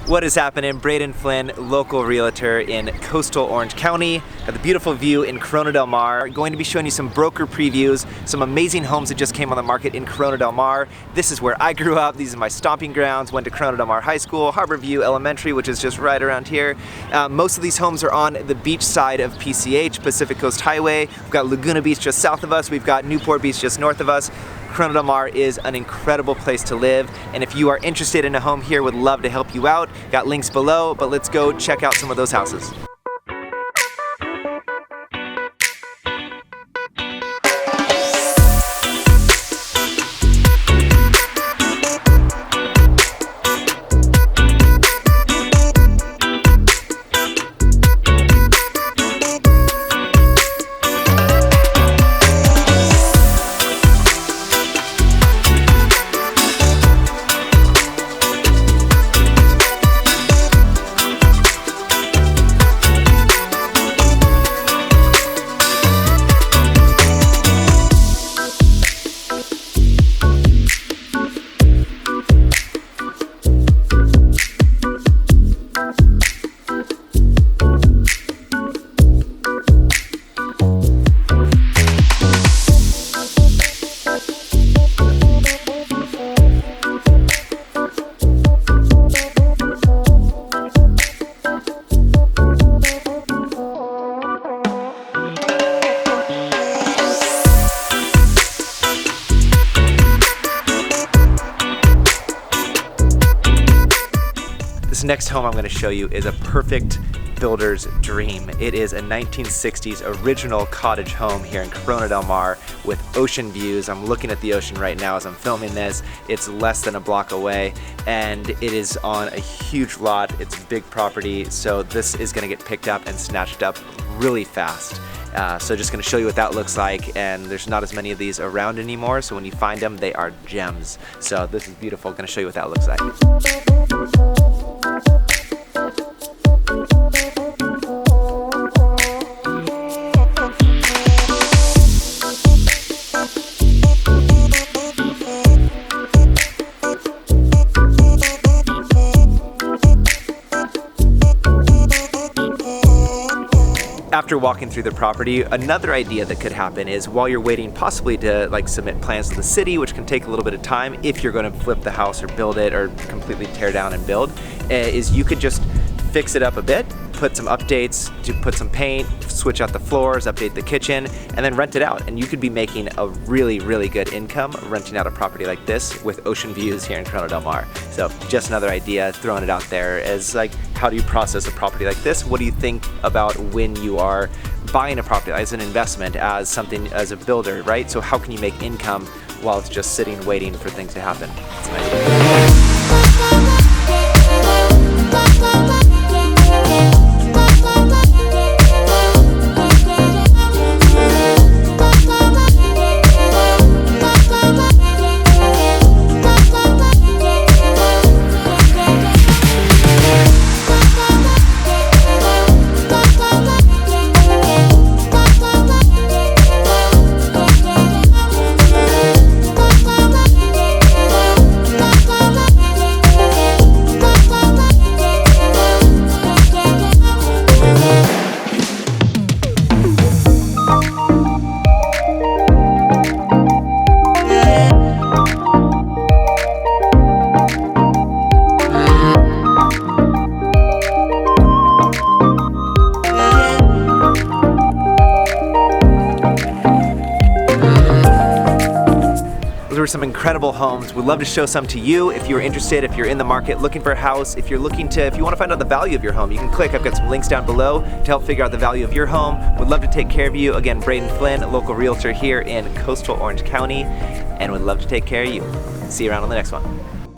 What is happening? Braden Flynn, local realtor in coastal Orange County. Got the beautiful view in Corona Del Mar. Going to be showing you some broker previews, some amazing homes that just came on the market in Corona Del Mar. This is where I grew up. These are my stomping grounds. Went to Corona Del Mar High School, Harborview Elementary, which is just right around here. Most of these homes are on the beach side of PCH, Pacific Coast Highway. We've got Laguna Beach just south of us. We've got Newport Beach just north of us. Corona Del Mar is an incredible place to live, and if you are interested in a home here, would love to help you out. Got links below, but let's go check out some of those houses. This next home I'm going to show you is a perfect builder's dream. It is a 1960s original cottage home here in Corona Del Mar with ocean views. I'm looking at the ocean right now as I'm filming this. It's less than a block away and it is on a huge lot. It's a big property, so this is going to get picked up and snatched up really fast. So just going to show you what that looks like, and there's not as many of these around anymore, so when you find them, they are gems. So this is beautiful. Going to show you what that looks like. After walking through the property, another idea that could happen is while you're waiting possibly to submit plans to the city, which can take a little bit of time if you're going to flip the house or build it or completely tear down and build, is you could just fix it up a bit, put some updates, to put some paint, switch out the floors, update the kitchen, and then rent it out. And you could be making a really, really good income renting out a property like this with ocean views here in Corona Del Mar. So just another idea, throwing it out there as how do you process a property like this? What do you think about when you are buying a property as an investment, as something, as a builder, right? So how can you make income while it's just sitting waiting for things to happen? It's an idea. Those were some incredible homes. We'd love to show some to you if you're interested, if you're in the market looking for a house, if you want to find out the value of your home, you can click. I've got some links down below to help figure out the value of your home. Would love to take care of you. Again, Braden Flynn, local realtor here in coastal Orange County, and would love to take care of you. See you around on the next one.